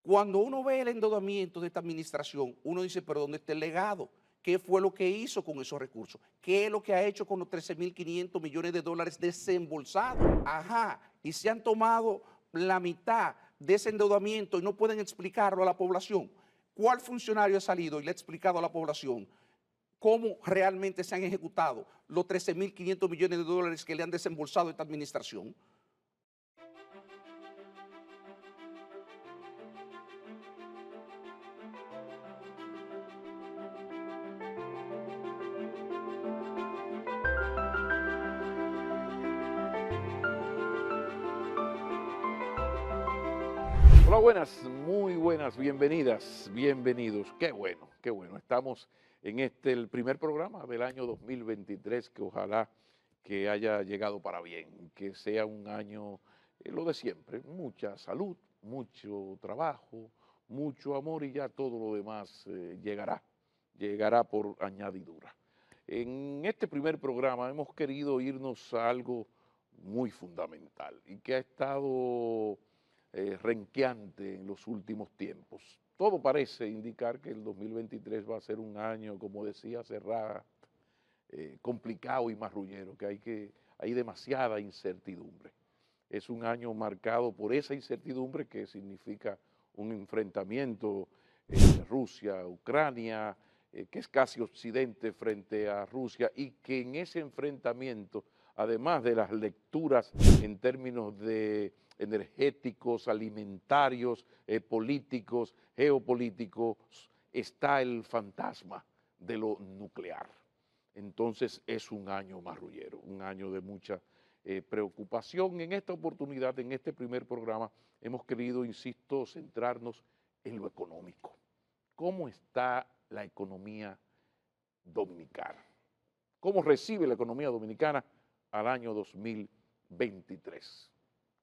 Cuando uno ve el endeudamiento de esta administración, uno dice, pero ¿dónde está el legado? ¿Qué fue lo que hizo con esos recursos? ¿Qué es lo que ha hecho con los 13.500 millones de dólares desembolsados? Ajá, y se han tomado la mitad de ese endeudamiento y no pueden explicarlo a la población. ¿Cuál funcionario ha salido y le ha explicado a la población cómo realmente se han ejecutado los 13.500 millones de dólares que le han desembolsado esta administración? Hola, buenas, muy buenas, bienvenidas, bienvenidos. Qué bueno, qué bueno. Estamos en el primer programa del año 2023, que ojalá que haya llegado para bien, que sea un año, lo de siempre, mucha salud, mucho trabajo, mucho amor y ya todo lo demás llegará por añadidura. En este primer programa hemos querido irnos a algo muy fundamental y que ha estado renqueante en los últimos tiempos. Todo parece indicar que el 2023 va a ser un año, como decía Serrat, complicado y marrullero, que hay demasiada incertidumbre. Es un año marcado por esa incertidumbre que significa un enfrentamiento Rusia-Ucrania, que es casi Occidente frente a Rusia, y que en ese enfrentamiento, además de las lecturas en términos de energéticos, alimentarios, políticos, geopolíticos, está el fantasma de lo nuclear. Entonces es un año marrullero, un año de mucha preocupación. En esta oportunidad, en este primer programa, hemos querido, insisto, centrarnos en lo económico. ¿Cómo está la economía dominicana? ¿Cómo recibe la economía dominicana al año 2023?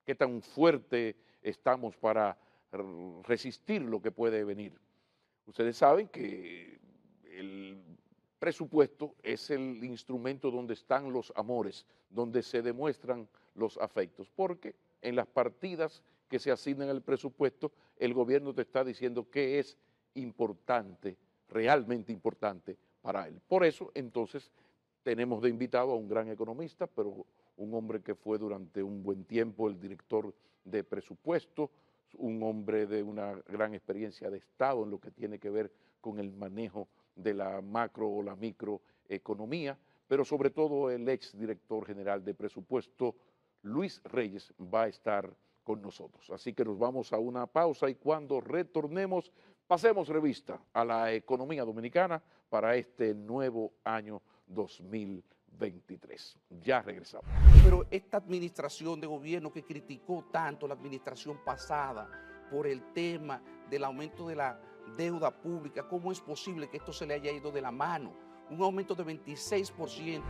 ¿Qué tan fuerte estamos para resistir lo que puede venir? Ustedes saben que el presupuesto es el instrumento donde están los amores, donde se demuestran los afectos, porque en las partidas que se asignan al presupuesto, el gobierno te está diciendo qué es importante, realmente importante para él. Por eso, entonces, tenemos de invitado a un gran economista, pero un hombre que fue durante un buen tiempo el director de presupuesto, un hombre de una gran experiencia de Estado en lo que tiene que ver con el manejo de la macro o la microeconomía, pero sobre todo el ex director general de presupuesto, Luis Reyes, va a estar con nosotros. Así que nos vamos a una pausa y cuando retornemos, pasemos revista a la economía dominicana para este nuevo año 2023. Ya regresamos. Pero esta administración de gobierno que criticó tanto la administración pasada por el tema del aumento de la deuda pública, ¿cómo es posible que esto se le haya ido de la mano? Un aumento de 26%.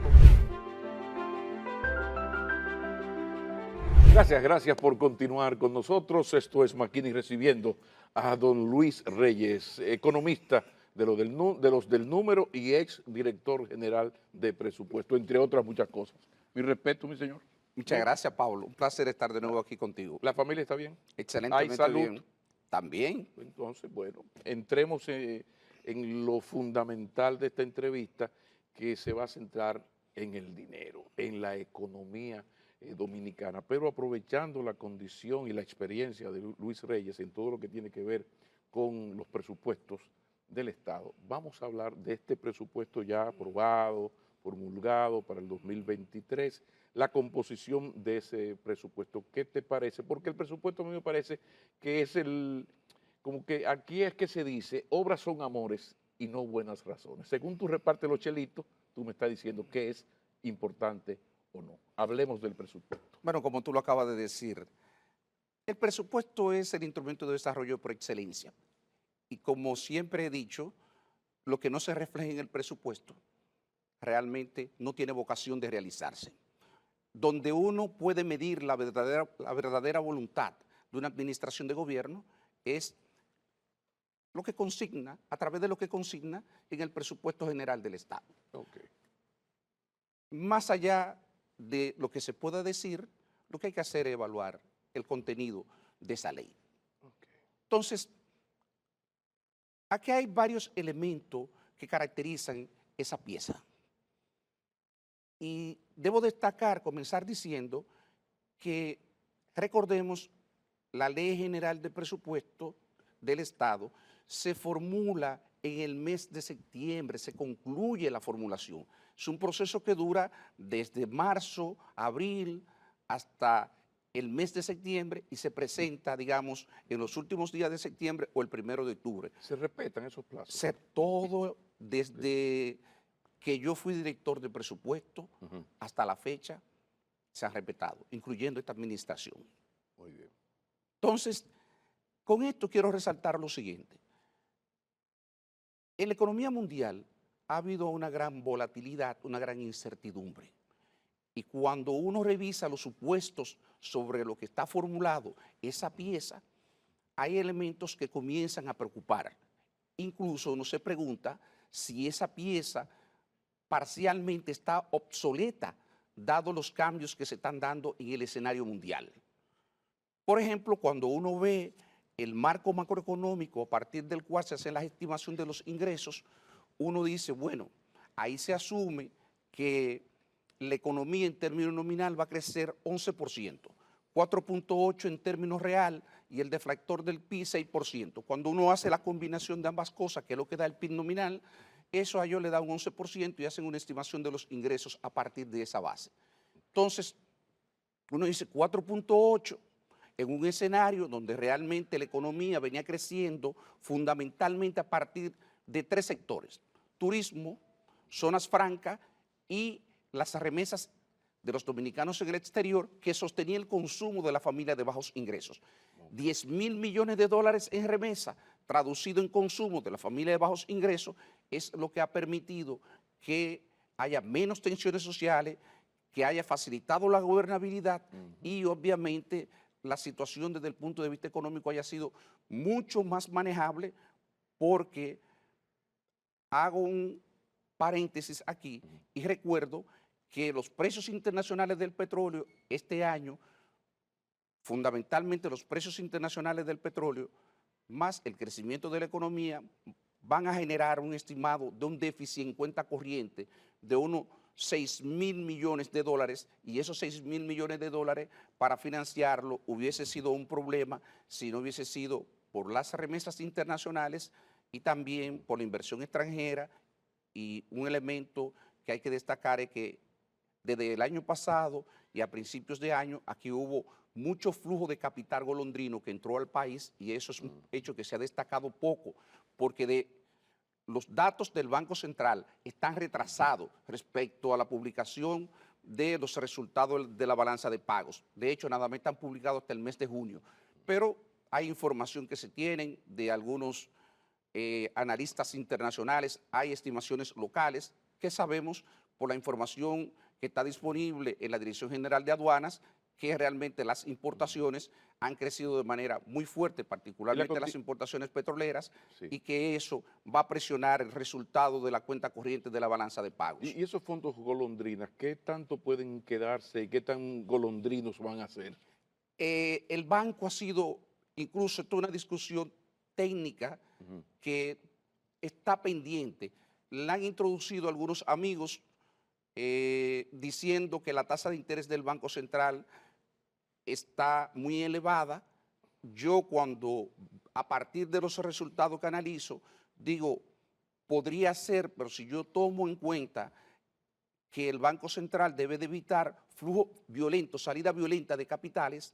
Gracias por continuar con nosotros. Esto es Maquini recibiendo a don Luis Reyes, economista de los del número y ex director general de presupuesto, entre otras muchas cosas. Mi respeto, mi señor. Muchas gracias, Pablo. Un placer estar de nuevo aquí contigo. ¿La familia está bien? Excelentemente ¿Hay salud? bien. También. Entonces, bueno, entremos en lo fundamental de esta entrevista, que se va a centrar en el dinero, en la economía dominicana, pero aprovechando la condición y la experiencia de Luis Reyes en todo lo que tiene que ver con los presupuestos del Estado. Vamos a hablar de este presupuesto ya aprobado, promulgado para el 2023, la composición de ese presupuesto. ¿Qué te parece? Porque el presupuesto a mí me parece que es como que aquí es que se dice, obras son amores y no buenas razones. Según tú repartes los chelitos, tú me estás diciendo qué es importante o no. Hablemos del presupuesto. Bueno, como tú lo acabas de decir, el presupuesto es el instrumento de desarrollo por excelencia. Y como siempre he dicho, lo que no se refleja en el presupuesto realmente no tiene vocación de realizarse. Donde uno puede medir la verdadera voluntad de una administración de gobierno es lo que consigna, a través de lo que consigna en el presupuesto general del Estado. Okay. Más allá de lo que se pueda decir, lo que hay que hacer es evaluar el contenido de esa ley. Okay. Entonces, Aquí hay varios elementos que caracterizan esa pieza. Y debo destacar, comenzar diciendo que recordemos la Ley General de Presupuesto del Estado se formula en el mes de septiembre, se concluye la formulación. Es un proceso que dura desde marzo, abril, hasta el mes de septiembre y se presenta, digamos, en los últimos días de septiembre o el 1 de octubre. ¿Se respetan esos plazos? Todo desde que yo fui director de presupuesto hasta la fecha se han respetado, incluyendo esta administración. Muy bien. Entonces, con esto quiero resaltar lo siguiente. En la economía mundial ha habido una gran volatilidad, una gran incertidumbre. Y cuando uno revisa los supuestos sobre lo que está formulado esa pieza, hay elementos que comienzan a preocupar. Incluso uno se pregunta si esa pieza parcialmente está obsoleta, dado los cambios que se están dando en el escenario mundial. Por ejemplo, cuando uno ve el marco macroeconómico a partir del cual se hace la estimación de los ingresos, uno dice, bueno, ahí se asume que la economía en términos nominal va a crecer 11%, 4.8% en términos real y el deflactor del PIB 6%. Cuando uno hace la combinación de ambas cosas, que es lo que da el PIB nominal, eso a ellos le da un 11% y hacen una estimación de los ingresos a partir de esa base. Entonces, uno dice 4.8% en un escenario donde realmente la economía venía creciendo fundamentalmente a partir de 3 sectores: turismo, zonas francas y las remesas de los dominicanos en el exterior, que sostenía el consumo de la familia de bajos ingresos. 10.000 millones de dólares en remesa, traducido en consumo de la familia de bajos ingresos, es lo que ha permitido que haya menos tensiones sociales, que haya facilitado la gobernabilidad y obviamente la situación desde el punto de vista económico haya sido mucho más manejable, porque hago un paréntesis aquí y recuerdo que los precios internacionales del petróleo este año, fundamentalmente los precios internacionales del petróleo, más el crecimiento de la economía, van a generar un estimado de un déficit en cuenta corriente de unos 6.000 millones de dólares, y esos 6.000 millones de dólares para financiarlo hubiese sido un problema si no hubiese sido por las remesas internacionales y también por la inversión extranjera. Y un elemento que hay que destacar es que desde el año pasado y a principios de año aquí hubo mucho flujo de capital golondrino que entró al país, y eso es un hecho que se ha destacado poco, porque los datos del Banco Central están retrasados respecto a la publicación de los resultados de la balanza de pagos. De hecho, nada más están publicados hasta el mes de junio, pero hay información que se tienen de algunos analistas internacionales, hay estimaciones locales que sabemos por la información que está disponible en la Dirección General de Aduanas, que realmente las importaciones han crecido de manera muy fuerte, particularmente las importaciones petroleras, y que eso va a presionar el resultado de la cuenta corriente de la balanza de pagos. ¿Y esos fondos golondrinas, qué tanto pueden quedarse y qué tan golondrinos van a ser? El banco ha sido, incluso toda una discusión técnica que está pendiente. La han introducido algunos amigos diciendo que la tasa de interés del Banco Central está muy elevada. Yo a partir de los resultados que analizo, digo, podría ser, pero si yo tomo en cuenta que el Banco Central debe de evitar flujo violento, salida violenta de capitales,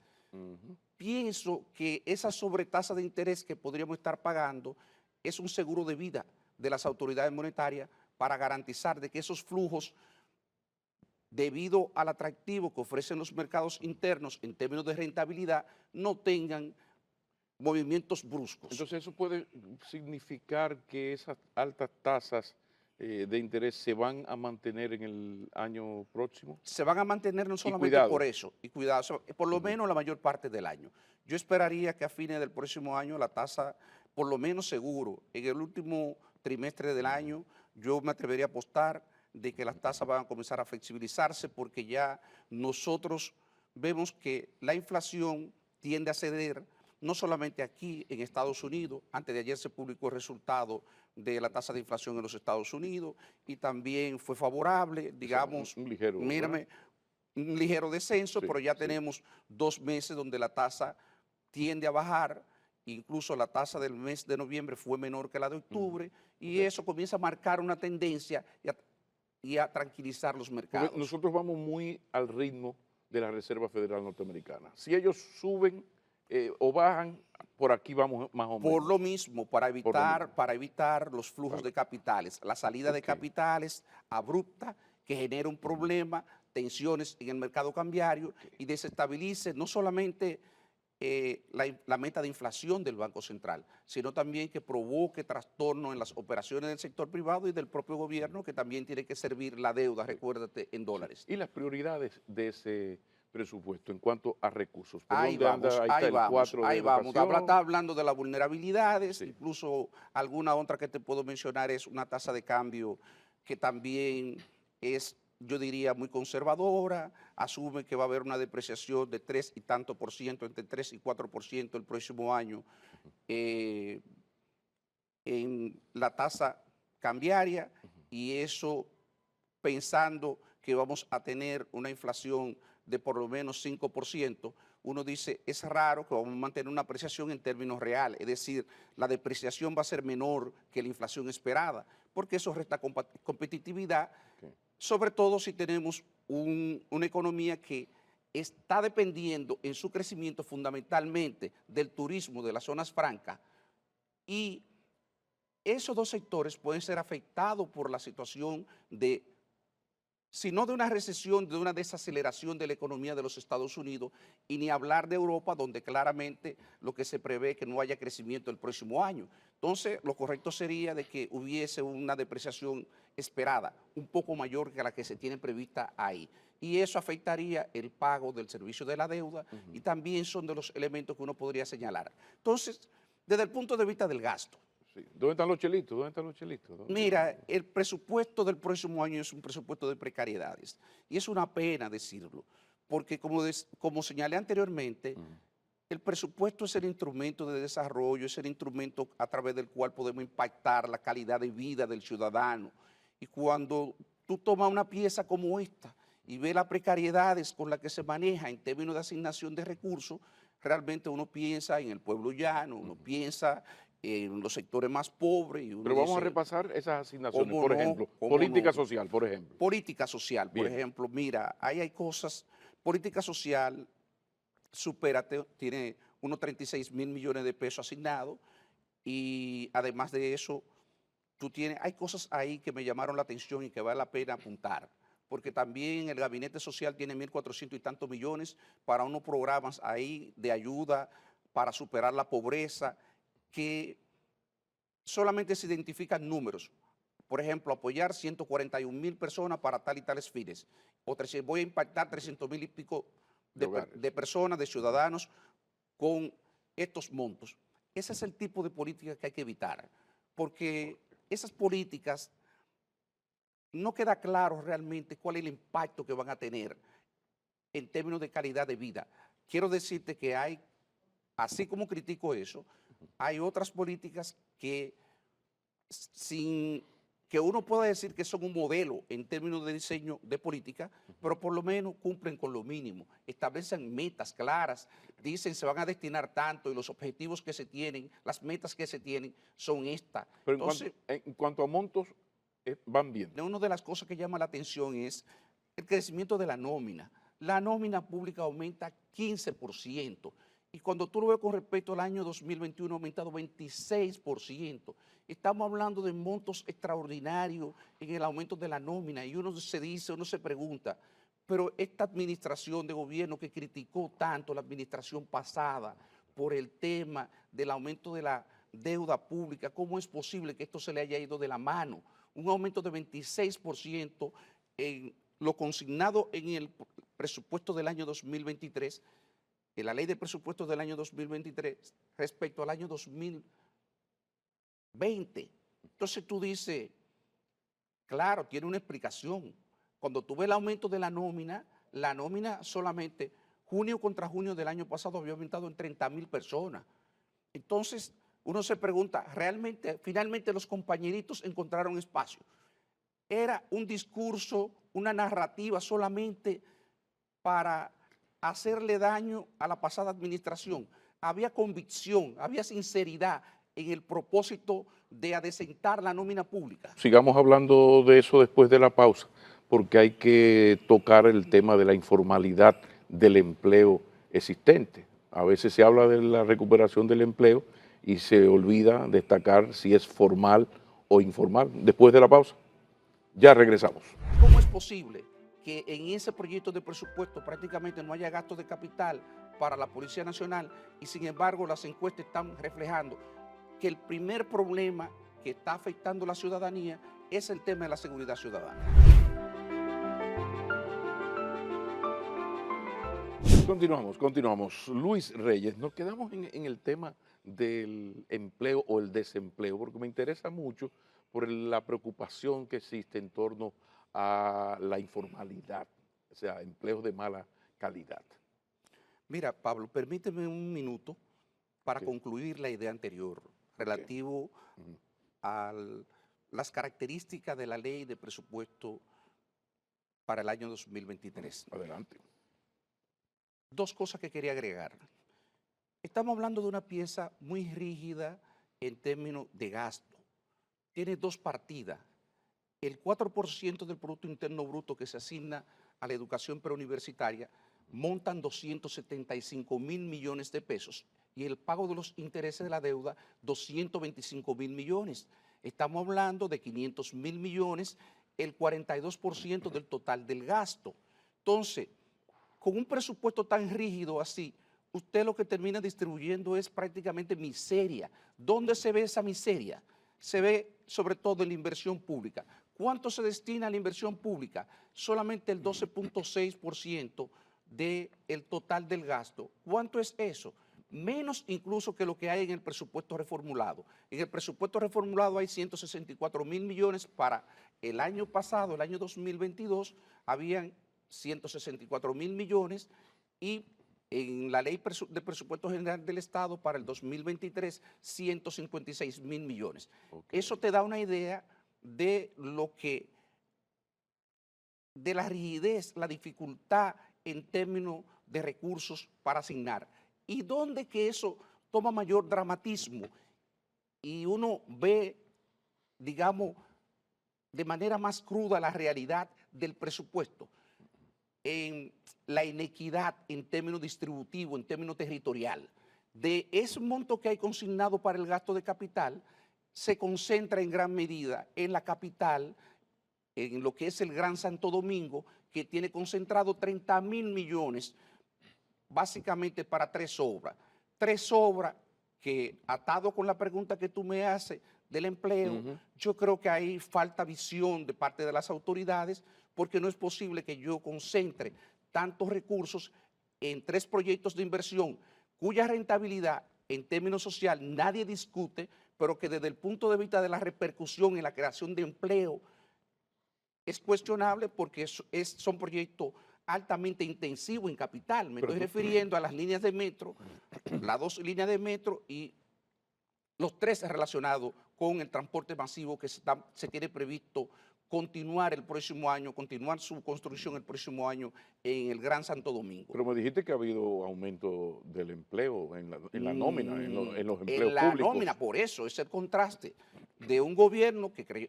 pienso que esa sobretasa de interés que podríamos estar pagando es un seguro de vida de las autoridades monetarias para garantizar de que esos flujos, debido al atractivo que ofrecen los mercados internos en términos de rentabilidad, no tengan movimientos bruscos. Entonces, ¿eso puede significar que esas altas tasas de interés se van a mantener en el año próximo? Se van a mantener no solamente por eso, y cuidado, por lo menos la mayor parte del año. Yo esperaría que a fines del próximo año la tasa, por lo menos seguro, en el último trimestre del año, yo me atrevería a apostar de que las tasas van a comenzar a flexibilizarse, porque ya nosotros vemos que la inflación tiende a ceder no solamente aquí en Estados Unidos, antes de ayer se publicó el resultado de la tasa de inflación en los Estados Unidos y también fue favorable, digamos, un ligero, ¿verdad? mírame, un ligero descenso, Sí, pero ya sí. tenemos 2 meses donde la tasa tiende a bajar, incluso la tasa del mes de noviembre fue menor que la de octubre, y Correcto. eso comienza a marcar una tendencia y a tranquilizar los Porque mercados. nosotros vamos muy al ritmo de la Reserva Federal Norteamericana. Si ellos suben o bajan, por aquí vamos más o Por menos. lo mismo, para Por lo evitar, mismo. para evitar los flujos Vale. de capitales, la salida de Ok. capitales abrupta que genera un problema, tensiones en el mercado cambiario y desestabilice no solamente la meta de inflación del Banco Central, sino también que provoque trastorno en las operaciones del sector privado y del propio gobierno, que también tiene que servir la deuda, recuérdate, en dólares. Y las prioridades de ese presupuesto en cuanto a recursos. ¿Por Ahí dónde anda? vamos, Ahí está ahí el vamos, 4 de ahí vamos. Está educación. hablando de las vulnerabilidades, Sí. incluso alguna otra que te puedo mencionar es una tasa de cambio que también es, yo diría, muy conservadora, asume que va a haber una depreciación de 3 y tanto por ciento, entre 3 y 4% el próximo año eh, en la tasa cambiaria, y eso pensando que vamos a tener una inflación de por lo menos 5%, uno dice, es raro que vamos a mantener una apreciación en términos reales, es decir, la depreciación va a ser menor que la inflación esperada, porque eso resta competitividad, Ok. sobre todo si tenemos una economía que está dependiendo en su crecimiento fundamentalmente del turismo de las zonas francas, y esos dos sectores pueden ser afectados por la situación de, si no de una recesión, de una desaceleración de la economía de los Estados Unidos, y ni hablar de Europa, donde claramente lo que se prevé es que no haya crecimiento el próximo año. Entonces, lo correcto sería de que hubiese una depreciación esperada, un poco mayor que la que se tiene prevista ahí. Y eso afectaría el pago del servicio de la deuda y también son de los elementos que uno podría señalar. Entonces, desde el punto de vista del gasto, Sí. ¿Dónde están los chelitos? ¿Dónde están los chelitos? mira, el presupuesto del próximo año es un presupuesto de precariedades y es una pena decirlo, porque como señalé anteriormente, el presupuesto es el instrumento de desarrollo, es el instrumento a través del cual podemos impactar la calidad de vida del ciudadano. Y cuando tú tomas una pieza como esta y ves las precariedades con las que se maneja en términos de asignación de recursos, realmente uno piensa en el pueblo llano, uno piensa en los sectores más pobres y uno Pero vamos a dice, repasar esas asignaciones. ¿cómo Por no? ejemplo, ¿Cómo política no? social, por ejemplo. Política social, por Bien. ejemplo, mira, ahí hay cosas, política social tiene unos 36.000 millones de pesos asignados y además de eso, hay cosas ahí que me llamaron la atención y que vale la pena apuntar, porque también el gabinete social tiene 1.400 y tantos millones para unos programas ahí de ayuda para superar la pobreza, que solamente se identifican números. Por ejemplo, apoyar 141.000 personas para tal y tales fines. O voy a impactar 300.000 y pico De hogares. de personas, de ciudadanos, con estos montos. Ese es el tipo de política que hay que evitar, porque esas políticas no queda claro realmente cuál es el impacto que van a tener en términos de calidad de vida. Quiero decirte que hay, así como critico eso, hay otras políticas que sin que uno pueda decir que son un modelo en términos de diseño de política, pero por lo menos cumplen con lo mínimo, establecen metas claras, dicen se van a destinar tanto y los objetivos que se tienen, las metas que se tienen son estas. Pero Entonces, en cuanto a montos, van bien. una de las cosas que llama la atención es el crecimiento de la nómina. La nómina pública aumenta 15%. Y cuando tú lo ves con respecto al año 2021, ha aumentado 26%. Estamos hablando de montos extraordinarios en el aumento de la nómina. Y uno se pregunta, pero esta administración de gobierno que criticó tanto la administración pasada por el tema del aumento de la deuda pública, ¿cómo es posible que esto se le haya ido de la mano? Un aumento de 26% en lo consignado en el presupuesto del año 2023, en la ley de presupuesto del año 2023 respecto al año 2020. Entonces tú dices, claro, tiene una explicación. Cuando tú ves el aumento de la nómina solamente junio contra junio del año pasado había aumentado en 30,000 personas. Entonces, uno se pregunta, ¿realmente, finalmente los compañeritos encontraron espacio? Era un discurso, una narrativa solamente para hacerle daño a la pasada administración. Había convicción, había sinceridad en el propósito de adecentar la nómina pública. Sigamos hablando de eso después de la pausa, porque hay que tocar el tema de la informalidad del empleo existente. A veces se habla de la recuperación del empleo y se olvida destacar si es formal o informal. Después de la pausa, ya regresamos. ¿Cómo es posible que en ese proyecto de presupuesto prácticamente no haya gasto de capital para la Policía Nacional y sin embargo las encuestas están reflejando que el primer problema que está afectando a la ciudadanía es el tema de la seguridad ciudadana? Continuamos. Luis Reyes, nos quedamos en el tema del empleo o el desempleo, porque me interesa mucho por la preocupación que existe en torno a la informalidad, o sea, empleos de mala calidad. Mira, Pablo, permíteme un minuto para Sí. concluir la idea anterior relativo a las características de la ley de presupuesto para el año 2023. Adelante. Dos cosas que quería agregar. Estamos hablando de una pieza muy rígida en términos de gasto. Tiene dos partidas. El 4% del Producto Interno Bruto que se asigna a la educación preuniversitaria montan 275,000 millones de pesos y el pago de los intereses de la deuda 225,000 millones. Estamos hablando de 500,000 millones, el 42% del total del gasto. Entonces, con un presupuesto tan rígido así, usted lo que termina distribuyendo es prácticamente miseria. ¿Dónde se ve esa miseria? Se ve sobre todo en la inversión pública. ¿Cuánto se destina a la inversión pública? Solamente el 12.6% del total del gasto. ¿Cuánto es eso? Menos incluso que lo que hay en el presupuesto reformulado. En el presupuesto reformulado hay 164,000 millones para el año pasado, el año 2022, habían 164,000 millones y en la ley de presupuesto general del Estado para el 2023, 156,000 millones. Okay. Eso te da una idea de de la rigidez, la dificultad en términos de recursos para asignar. ¿Y dónde que eso toma mayor dramatismo? Y uno ve, digamos, de manera más cruda la realidad del presupuesto, en la inequidad en términos distributivos, en términos territorial. De ese monto que hay consignado para el gasto de capital, se concentra en gran medida en la capital, en lo que es el Gran Santo Domingo, que tiene concentrado 30,000 millones, básicamente para tres obras. Tres obras que, atado con la pregunta que tú me haces del empleo, yo creo que ahí falta visión de parte de las autoridades, porque no es posible que yo concentre tantos recursos en tres proyectos de inversión cuya rentabilidad en términos sociales nadie discute, pero que desde el punto de vista de la repercusión en la creación de empleo es cuestionable porque son proyectos altamente intensivos en capital. Me estoy refiriendo a las líneas de metro, las dos líneas de metro y los tres relacionados con el transporte masivo que se tiene previsto continuar el próximo año, continuar su construcción el próximo año en el Gran Santo Domingo. Pero me dijiste que ha habido aumento del empleo en la nómina, en los empleos públicos. En la nómina, por eso, es el contraste de un gobierno que creyó,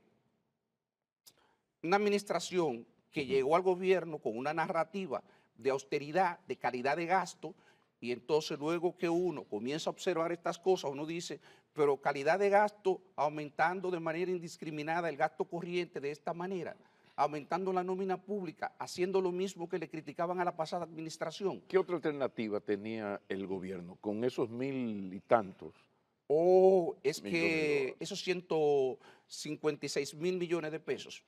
una administración que llegó al gobierno con una narrativa de austeridad, de calidad de gasto, y entonces luego que uno comienza a observar estas cosas, uno dice, pero calidad de gasto aumentando de manera indiscriminada el gasto corriente de esta manera, aumentando la nómina pública, haciendo lo mismo que le criticaban a la pasada administración. ¿Qué otra alternativa tenía el gobierno con esos 1,000 y tantos? Es que esos 156,000 millones de pesos.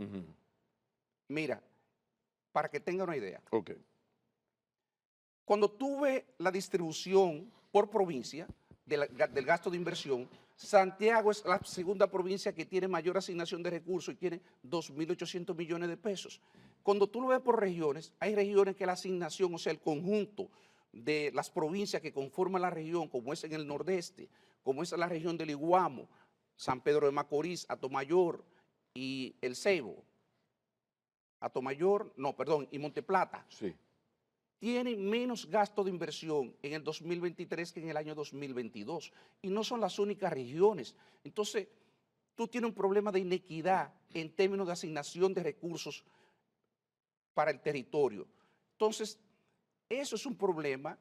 Mira, para que tenga una idea. Okay. Cuando tuve la distribución por provincia del gasto de inversión, Santiago es la segunda provincia que tiene mayor asignación de recursos y tiene 2.800 millones de pesos. Cuando tú lo ves por regiones, hay regiones que la asignación, o sea, el conjunto de las provincias que conforman la región, como es en el nordeste, como es en la región del Iguamo, San Pedro de Macorís, Atomayor y El Ceibo, y Monteplata, Sí. tienen menos gasto de inversión en el 2023 que en el año 2022. Y no son las únicas regiones. Entonces, tú tienes un problema de inequidad en términos de asignación de recursos para el territorio. Entonces, eso es un problema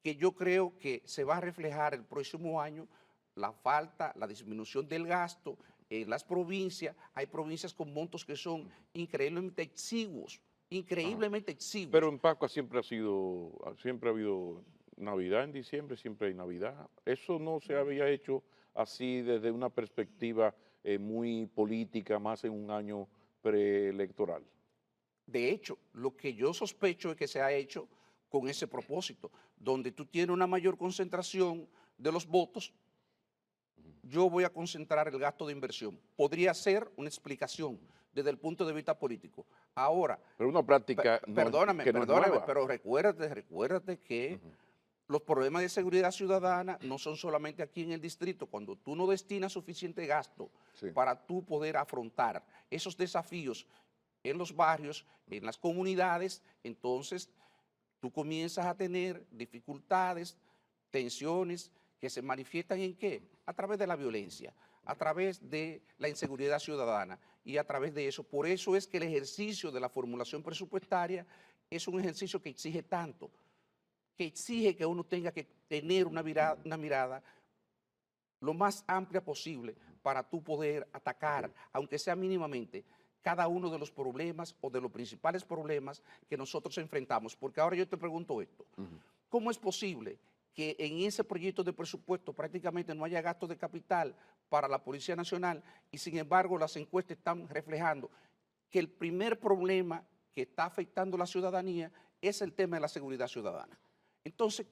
que yo creo que se va a reflejar el próximo año, la disminución del gasto en las provincias. Hay provincias con montos que son increíblemente exiguos, Ajá. increíblemente exiguos. Pero en Pascua siempre siempre ha habido Navidad en diciembre, siempre hay Navidad. Eso no se había hecho así desde una perspectiva muy política, más en un año preelectoral. De hecho, lo que yo sospecho es que se ha hecho con ese propósito, donde tú tienes una mayor concentración de los votos, yo voy a concentrar el gasto de inversión. Podría ser una explicación desde el punto de vista político. Ahora, Pero una práctica perdóname, que no es nueva. pero recuérdate que Ujú. los problemas de seguridad ciudadana no son solamente aquí en el distrito. Cuando tú no destinas suficiente gasto Sí. para tú poder afrontar esos desafíos en los barrios, en las comunidades, entonces tú comienzas a tener dificultades, tensiones que se manifiestan ¿en qué? A través de la violencia, a través de la inseguridad ciudadana y a través de eso. Por eso es que el ejercicio de la formulación presupuestaria es un ejercicio que exige tanto, que exige que uno tenga que tener una mirada lo más amplia posible para tú poder atacar, aunque sea mínimamente, cada uno de los problemas o de los principales problemas que nosotros enfrentamos. Porque ahora yo te pregunto esto, Ujú. ¿cómo es posible que en ese proyecto de presupuesto prácticamente no haya gasto de capital para la Policía Nacional y sin embargo las encuestas están reflejando que el primer problema que está afectando a la ciudadanía es el tema de la seguridad ciudadana? Entonces,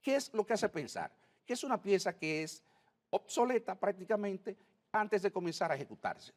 ¿qué es lo que hace pensar? Que es una pieza que es obsoleta prácticamente antes de comenzar a ejecutarse.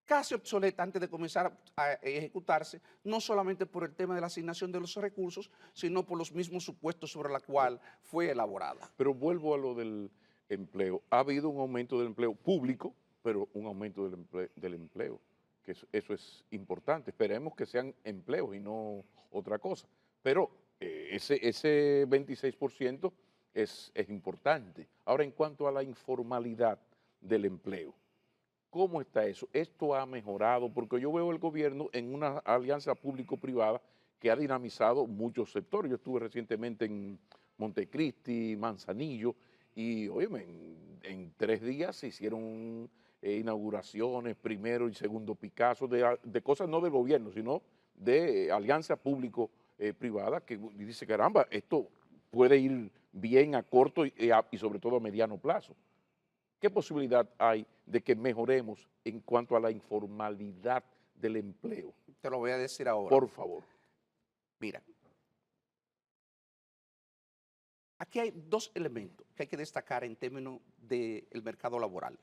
Casi obsoleta antes de comenzar a ejecutarse, no solamente por el tema de la asignación de los recursos, sino por los mismos supuestos sobre la cual fue elaborada. Pero vuelvo a lo del empleo. Ha habido un aumento del empleo público, pero un aumento del empleo, que eso es importante. Esperemos que sean empleos y no otra cosa. Pero ese 26% es importante. Ahora, en cuanto a la informalidad del empleo, ¿cómo está eso? ¿Esto ha mejorado? Porque yo veo el gobierno en una alianza público-privada que ha dinamizado muchos sectores. Yo estuve recientemente en Montecristi, Manzanillo, y óyeme, en 3 días se hicieron inauguraciones, primero y segundo Picasso, de cosas no del gobierno, sino de alianza público-privada, que dice, caramba, esto puede ir bien a corto y sobre todo a mediano plazo. ¿Qué posibilidad hay de que mejoremos en cuanto a la informalidad del empleo? Te lo voy a decir ahora. Por favor. Mira, aquí hay dos elementos que hay que destacar en términos del mercado laboral.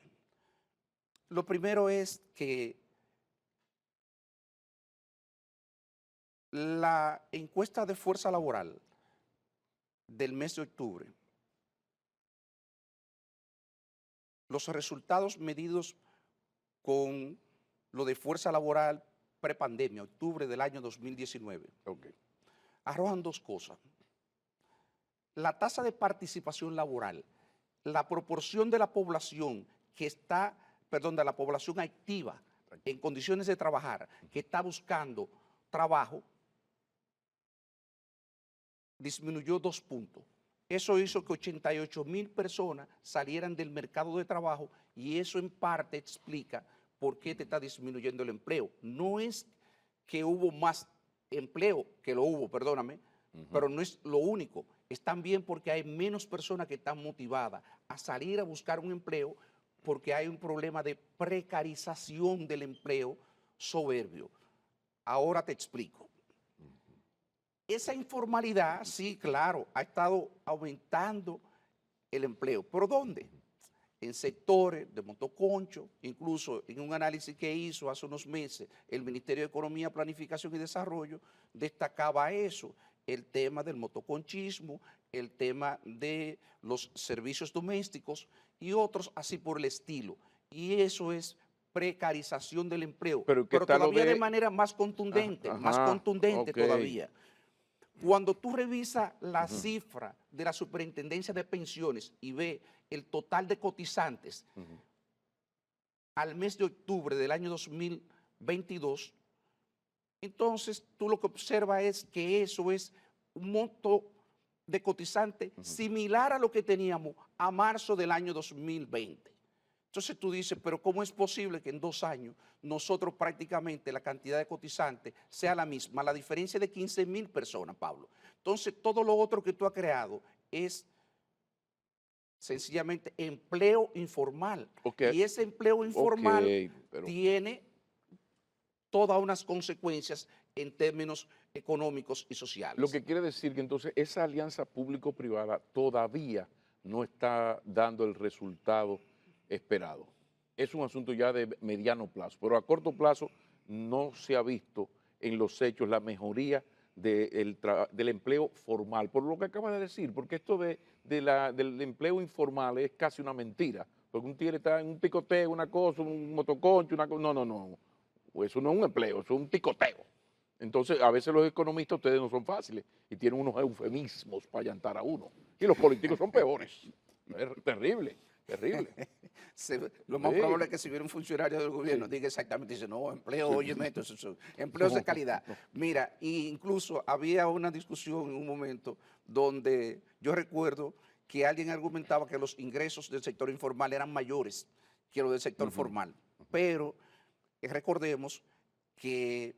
Lo primero es que la encuesta de fuerza laboral del mes de octubre, los resultados medidos con lo de fuerza laboral prepandemia, octubre del año 2019, Ok. arrojan dos cosas. La tasa de participación laboral, la proporción de la población que está, perdón, de la población activa en condiciones de trabajar, que está buscando trabajo, disminuyó 2 puntos. Eso hizo que 88,000 personas salieran del mercado de trabajo y eso en parte explica por qué te está disminuyendo el empleo. No es que hubo más empleo, que lo hubo, perdóname, pero no es lo único. Es también porque hay menos personas que están motivadas a salir a buscar un empleo porque hay un problema de precarización del empleo soberbio. Ahora te explico. Esa informalidad, sí, claro, ha estado aumentando el empleo. ¿Por dónde? En sectores de motoconcho, incluso en un análisis que hizo hace unos meses el Ministerio de Economía, Planificación y Desarrollo, destacaba eso, el tema del motoconchismo, el tema de los servicios domésticos y otros así por el estilo. Y eso es precarización del empleo, Pero ¿qué pero tal lo todavía de de...? manera más Ajá, contundente ok. todavía. Cuando tú revisas la Ujú, cifra de la Superintendencia de Pensiones y ve el total de cotizantes ujú. al mes de octubre del año 2022, entonces tú lo que observas es que eso es un monto de cotizante similar a lo que teníamos a marzo del año 2020. Entonces tú dices, pero ¿cómo es posible que en 2 años nosotros prácticamente la cantidad de cotizantes sea la misma? La diferencia de 15.000 personas, Pablo. Entonces todo lo otro que tú has creado es sencillamente empleo informal. Ok, Y ese empleo ok, informal pero tiene todas unas consecuencias en términos económicos y lo sociales. que quiere decir que entonces esa alianza público-privada todavía no está dando el resultado esperado. Es un asunto ya de mediano plazo, pero a corto plazo no se ha visto en los hechos la mejoría del empleo formal, por lo que acaba de decir, porque esto del empleo informal es casi una mentira, porque un tigre está en un ticoteo, una cosa, un motoconcho, una cosa, no, no, no, eso no es un empleo, eso es un ticoteo. Entonces, a veces los economistas, ustedes no son fáciles y tienen unos eufemismos para llantar a uno. Y los políticos son peores. Es terrible, terrible. Lo más Sí, probable es que si viene un funcionario del gobierno sí, diga exactamente, dice, no, empleo, sí. óyeme, entonces, empleos de No, calidad. no. Mira, incluso había una discusión en un momento donde yo recuerdo que alguien argumentaba que los ingresos del sector informal eran mayores que los del sector Ujú. formal. Pero recordemos que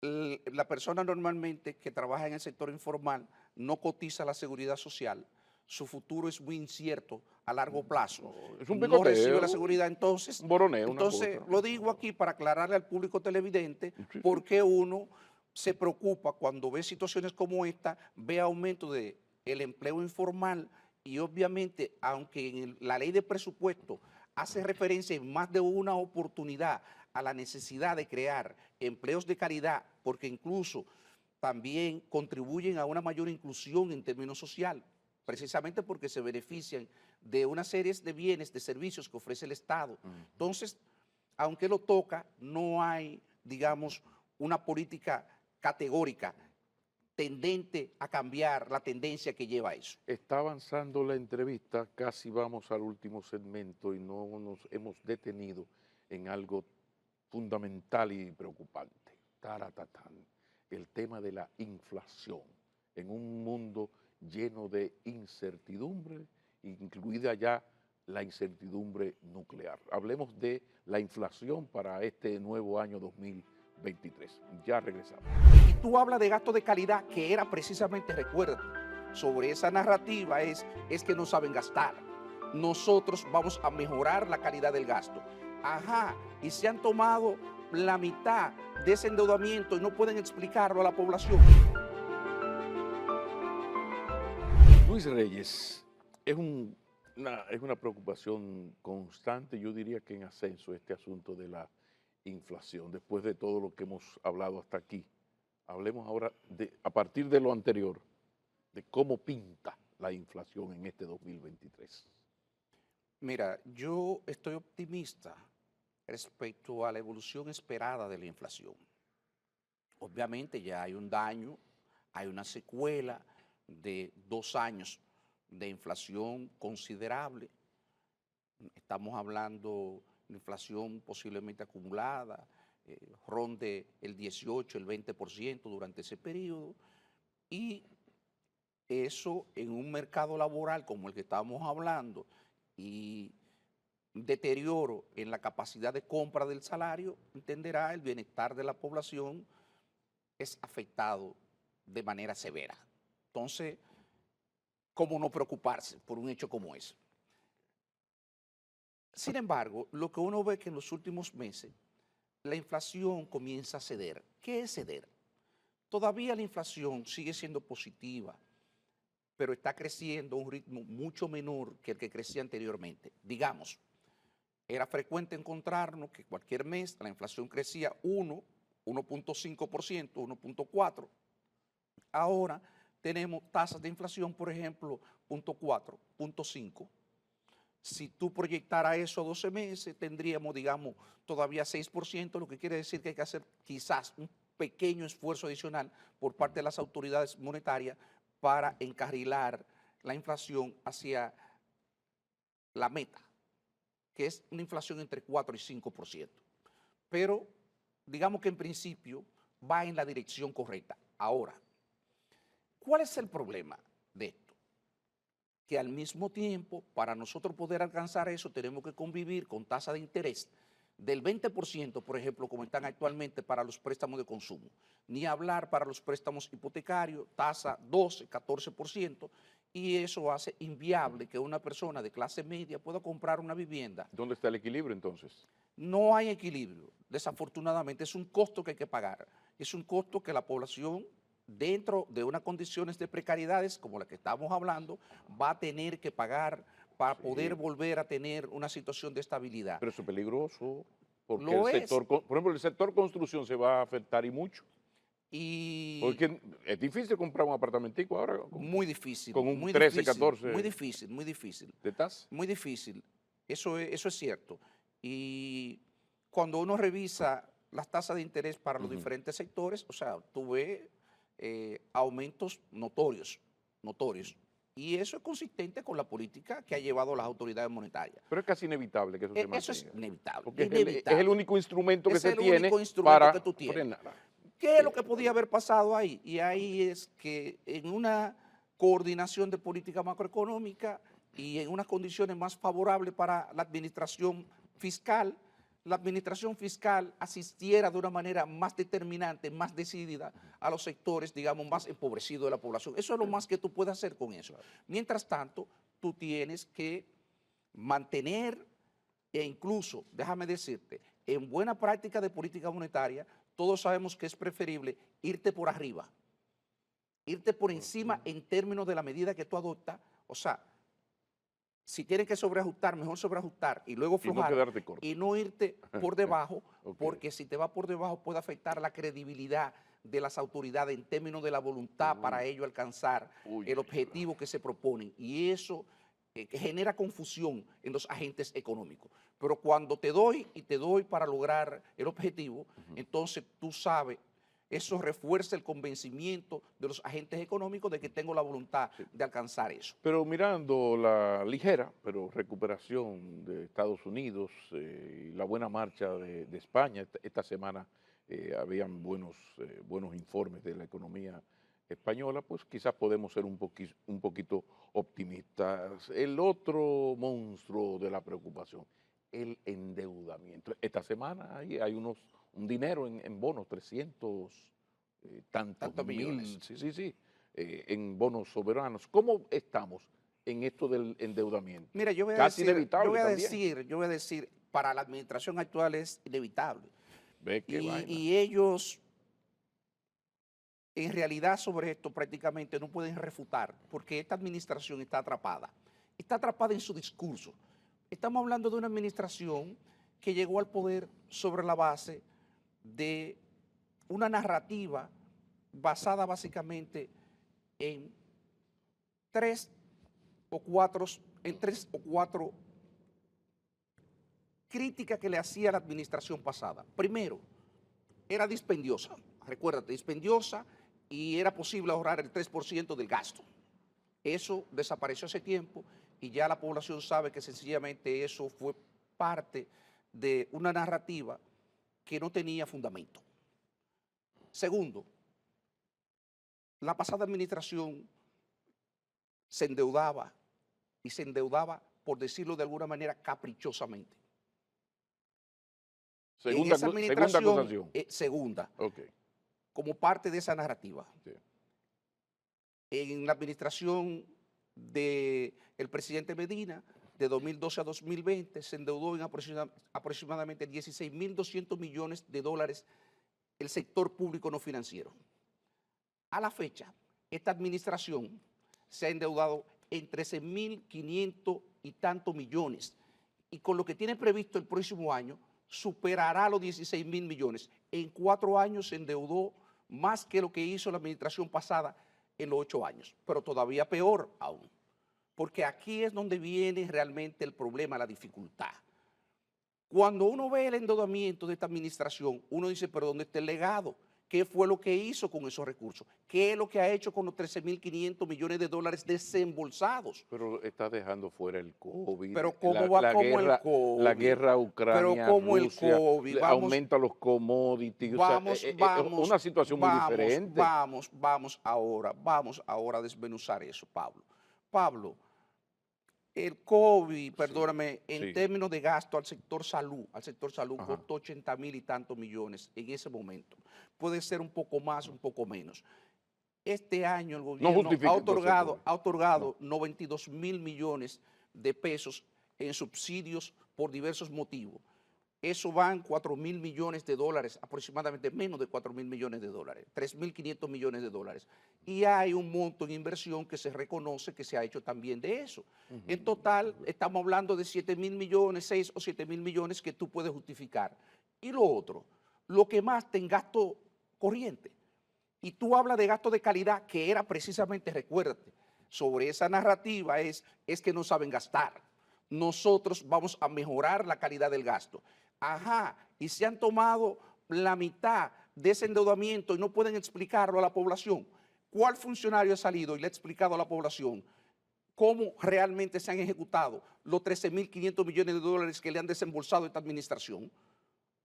la persona normalmente que trabaja en el sector informal no cotiza la seguridad social, su futuro es muy incierto a largo plazo, No, es un no recibe picoteo, la seguridad. Entonces, un boroneo, una entonces cosa. lo digo aquí para aclararle al público televidente Sí, por sí. qué uno se preocupa cuando ve situaciones como esta, ve aumento del empleo informal y obviamente, aunque en la ley de presupuesto hace referencia en más de una oportunidad a la necesidad de crear empleos de calidad, porque incluso también contribuyen a una mayor inclusión en términos social, precisamente porque se benefician de una serie de bienes, de servicios que ofrece el Estado. Entonces, aunque lo toca, no hay, digamos, una política categórica tendente a cambiar la tendencia que lleva a eso. Está avanzando la entrevista, casi vamos al último segmento y no nos hemos detenido en algo fundamental y preocupante. Taratatán, el tema de la inflación en un mundo lleno de incertidumbre, incluida ya la incertidumbre nuclear. Hablemos de la inflación para este nuevo año 2023. Ya regresamos. Y tú hablas de gasto de calidad, que era precisamente, recuerda, sobre esa narrativa es que no saben gastar. Nosotros vamos a mejorar la calidad del gasto. Ajá, y se han tomado la mitad de ese endeudamiento y no pueden explicarlo a la población. Luis Reyes, es una preocupación constante, yo diría que en ascenso, este asunto de la inflación, después de todo lo que hemos hablado hasta aquí. Hablemos ahora, a partir de lo anterior, de cómo pinta la inflación en este 2023. Mira, yo estoy optimista respecto a la evolución esperada de la inflación. Obviamente ya hay un daño, hay una secuela de 2 años de inflación considerable. Estamos hablando de inflación posiblemente acumulada, ronde el 18, el 20% durante ese periodo, y eso en un mercado laboral como el que estamos hablando y deterioro en la capacidad de compra del salario, entenderá el bienestar de la población es afectado de manera severa. Entonces, ¿cómo no preocuparse por un hecho como ese? Sin embargo, lo que uno ve es que en los últimos meses la inflación comienza a ceder. ¿Qué es ceder? Todavía la inflación sigue siendo positiva, pero está creciendo a un ritmo mucho menor que el que crecía anteriormente. Digamos, era frecuente encontrarnos que cualquier mes la inflación crecía 1, 1.5%, 1.4%, Ahora tenemos tasas de inflación, por ejemplo, 0.4, 0.5. Si tú proyectaras eso a 12 meses, tendríamos, digamos, todavía 6%, lo que quiere decir que hay que hacer quizás un pequeño esfuerzo adicional por parte de las autoridades monetarias para encarrilar la inflación hacia la meta, que es una inflación entre 4 y 5%. Pero digamos que en principio va en la dirección correcta. Ahora, ¿cuál es el problema de esto? Que al mismo tiempo, para nosotros poder alcanzar eso, tenemos que convivir con tasas de interés del 20%, por ejemplo, como están actualmente para los préstamos de consumo. Ni hablar para los préstamos hipotecarios, tasa 12, 14%, y eso hace inviable que una persona de clase media pueda comprar una vivienda. ¿Dónde está el equilibrio entonces? No hay equilibrio, desafortunadamente, es un costo que hay que pagar, es un costo que la población, dentro de unas condiciones de precariedades como la que estamos hablando, va a tener que pagar para poder volver a tener una situación de estabilidad. Pero eso es peligroso, porque Lo el es. sector, por ejemplo, el sector construcción se va a afectar y mucho. Y Porque es difícil comprar un apartamentico ahora muy difícil, con un muy 13, difícil, 14 muy difícil, muy difícil, de tasa. muy difícil. Eso es cierto. Y cuando uno revisa las tasas de interés para los diferentes sectores, o sea, tú ves aumentos notorios. Y eso es consistente con la política que ha llevado las autoridades monetarias. Pero es casi inevitable que eso se mantenga. Eso es inevitable. Porque es inevitable. el único instrumento que Es se el tiene único instrumento para que tú tienes. frenar. ¿Qué es lo que podía haber pasado ahí? Y ahí es que en una coordinación de política macroeconómica y en unas condiciones más favorables para la administración fiscal asistiera de una manera más determinante, más decidida a los sectores, digamos, más empobrecidos de la población. Eso es lo más que tú puedes hacer con eso. Mientras tanto, tú tienes que mantener e incluso, déjame decirte, en buena práctica de política monetaria, todos sabemos que es preferible irte por arriba, irte por encima en términos de la medida que tú adoptas. O sea, si tienes que sobreajustar, mejor sobreajustar y luego Y no aflojar quedarte corto. y no irte por debajo, Ok. porque si te va por debajo puede afectar la credibilidad de las autoridades en términos de la voluntad para ello alcanzar Uy. el objetivo que se proponen. Y eso que genera confusión en los agentes económicos. Pero cuando te doy y te doy para lograr el objetivo, entonces tú sabes, eso refuerza el convencimiento de los agentes económicos de que tengo la voluntad de alcanzar eso. Pero mirando la ligera, pero recuperación de Estados Unidos y la buena marcha de España, esta semana habían buenos informes de la economía española, pues quizás podemos ser un poquito optimistas. El otro monstruo de la preocupación, el endeudamiento. Esta semana hay un dinero en bonos, 300 Tantos millones. sí, en bonos soberanos. ¿Cómo estamos en esto del endeudamiento? Mira, yo voy a Casi decir, inevitable también. yo voy a decir, para la administración actual es inevitable. Ve qué vaina. Y ellos, en realidad, sobre esto prácticamente no pueden refutar, porque esta administración está atrapada en su discurso. Estamos hablando de una administración que llegó al poder sobre la base de una narrativa basada básicamente en tres o cuatro críticas que le hacía la administración pasada. Primero, era dispendiosa, recuérdate, dispendiosa, y era posible ahorrar el 3% del gasto. Eso desapareció hace tiempo y ya la población sabe que sencillamente eso fue parte de una narrativa que no tenía fundamento. Segundo, la pasada administración se endeudaba y se endeudaba, por decirlo de alguna manera, caprichosamente. Segunda acusación. Segunda, Ok. como parte de esa narrativa. Sí. En la administración del presidente Medina, de 2012 a 2020, se endeudó en aproximadamente 16.200 millones de dólares el sector público no financiero. A la fecha, esta administración se ha endeudado en 13.500 y tantos millones, y con lo que tiene previsto el próximo año, superará los 16.000 millones. En 4 años se endeudó más que lo que hizo la administración pasada en los 8 años, pero todavía peor aún, porque aquí es donde viene realmente el problema, la dificultad. Cuando uno ve el endeudamiento de esta administración, uno dice, pero ¿dónde está el legado? ¿Qué fue lo que hizo con esos recursos? ¿Qué es lo que ha hecho con los 13.500 millones de dólares desembolsados? Pero está dejando fuera el COVID, Pero ¿cómo va como el la COVID? guerra Pero como el Ucrania-Rusia, COVID, aumenta los commodities, o sea, una situación muy diferente. vamos ahora a desmenuzar eso, Pablo. Pablo, el COVID, Sí, perdóname, en sí, términos de gasto al sector salud ajá. costó 80.000 y tantos millones en ese momento. Puede ser un poco más, un poco menos. Este año el No gobierno justifica entonces el COVID. ha No, otorgado 92.000 millones de pesos en subsidios por diversos motivos. Eso van 4.000 millones de dólares, aproximadamente menos de 4.000 millones de dólares, 3.500 millones de dólares. Y hay un monto en inversión que se reconoce que se ha hecho también de eso. En total, estamos hablando de 7.000 millones, 6 o 7.000 millones que tú puedes justificar. Y lo otro, lo que más te en gasto corriente. Y tú hablas de gasto de calidad, que era precisamente, recuérdate, sobre esa narrativa es que no saben gastar. Nosotros vamos a mejorar la calidad del gasto. Ajá, y se han tomado la mitad de ese endeudamiento y no pueden explicarlo a la población. ¿Cuál funcionario ha salido y le ha explicado a la población cómo realmente se han ejecutado los 13.500 millones de dólares que le han desembolsado esta administración?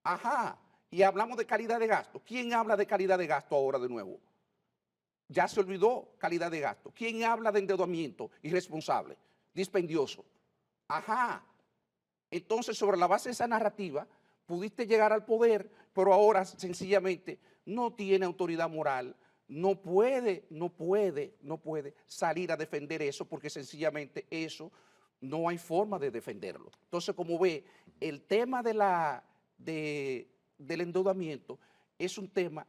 Ajá, y hablamos de calidad de gasto. ¿Quién habla de calidad de gasto ahora de nuevo? Ya se olvidó calidad de gasto. ¿Quién habla de endeudamiento irresponsable, dispendioso? Ajá. Entonces, sobre la base de esa narrativa, pudiste llegar al poder, pero ahora sencillamente no tiene autoridad moral, no puede salir a defender eso porque sencillamente eso no hay forma de defenderlo. Entonces, como ve, el tema del endeudamiento es un tema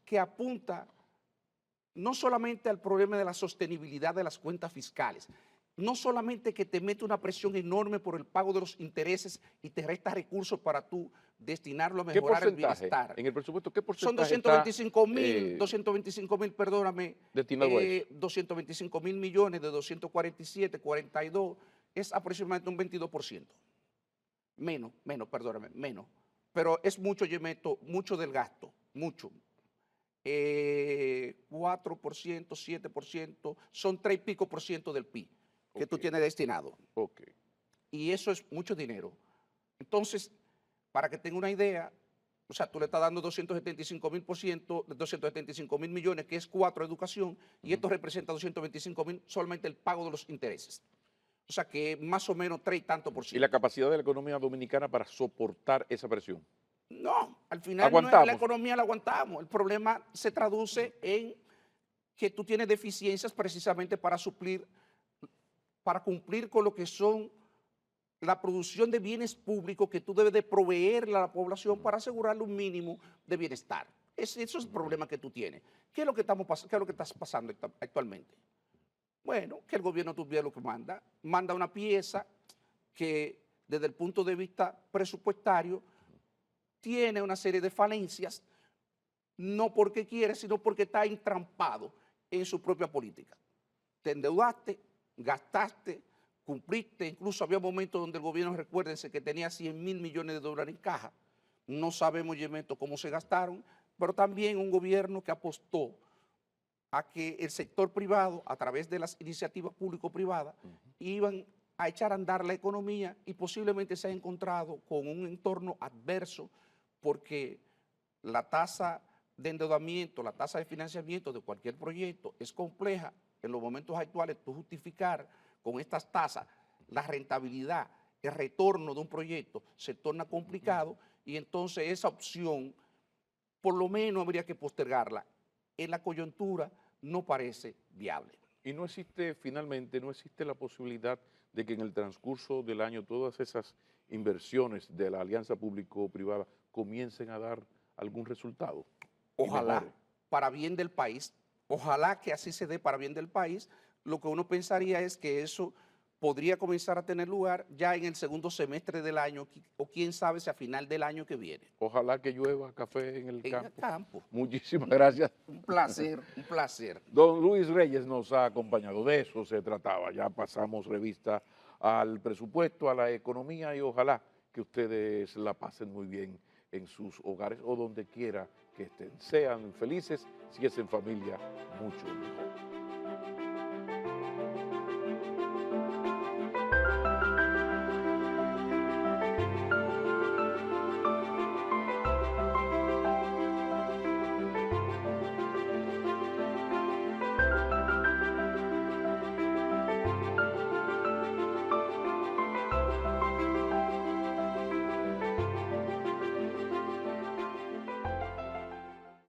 que apunta no solamente al problema de la sostenibilidad de las cuentas fiscales, no solamente que te mete una presión enorme por el pago de los intereses y te resta recursos para tú destinarlo a ¿Qué mejorar el porcentaje? bienestar. En el presupuesto, ¿qué Son porcentaje está 225.000, perdóname, destinado a eso? 225.000 millones de 247, 42, es aproximadamente un 22%. Perdóname, menos. Pero es mucho, yo meto mucho del gasto, mucho. 4%, 7%, son 3 y pico por ciento del PIB que tú Ok, tienes destinado. ok. Y eso es mucho dinero. Entonces, para que tenga una idea, o sea, tú le estás dando 275.000 millones, que es 4 a educación, y esto representa 225.000 solamente el pago de los intereses. O sea, que más o menos 3 y tanto por ¿Y la ciento. capacidad de la economía dominicana para soportar esa presión? No, al final no es, la ¿Aguantamos? economía la aguantamos. El problema se traduce en que tú tienes deficiencias precisamente para suplir, para cumplir con lo que son la producción de bienes públicos que tú debes de proveerle a la población para asegurarle un mínimo de bienestar. Eso es el problema que tú tienes. ¿Qué es lo que está pasando actualmente? Bueno, que el gobierno tuviera lo que manda una pieza que desde el punto de vista presupuestario tiene una serie de falencias, no porque quiere, sino porque está entrampado en su propia política. Te endeudaste, gastaste, cumpliste, incluso había momentos donde el gobierno, recuérdense, que tenía 100.000 millones de dólares en caja. No sabemos, Yemeto, cómo se gastaron, pero también un gobierno que apostó a que el sector privado, a través de las iniciativas público-privadas, iban a echar a andar la economía y posiblemente se ha encontrado con un entorno adverso porque la tasa de endeudamiento, la tasa de financiamiento de cualquier proyecto es compleja. En los momentos actuales, tú justificar con estas tasas la rentabilidad, el retorno de un proyecto se torna complicado y entonces esa opción por lo menos habría que postergarla. En la coyuntura no parece viable. Y no existe, finalmente, no existe la posibilidad de que en el transcurso del año todas esas inversiones de la alianza público-privada comiencen a dar algún resultado y Ojalá, mejore. para bien del país, ojalá que así se dé para bien del país. Lo que uno pensaría es que eso podría comenzar a tener lugar ya en el segundo semestre del año o quién sabe si a final del año que viene. Ojalá que llueva café en el En el campo. campo. Muchísimas gracias. Un placer, un placer. Don Luis Reyes nos ha acompañado, de eso se trataba. Ya pasamos revista al presupuesto, a la economía y ojalá que ustedes la pasen muy bien en sus hogares o donde quiera que estén. Sean felices, si es en familia, mucho mejor.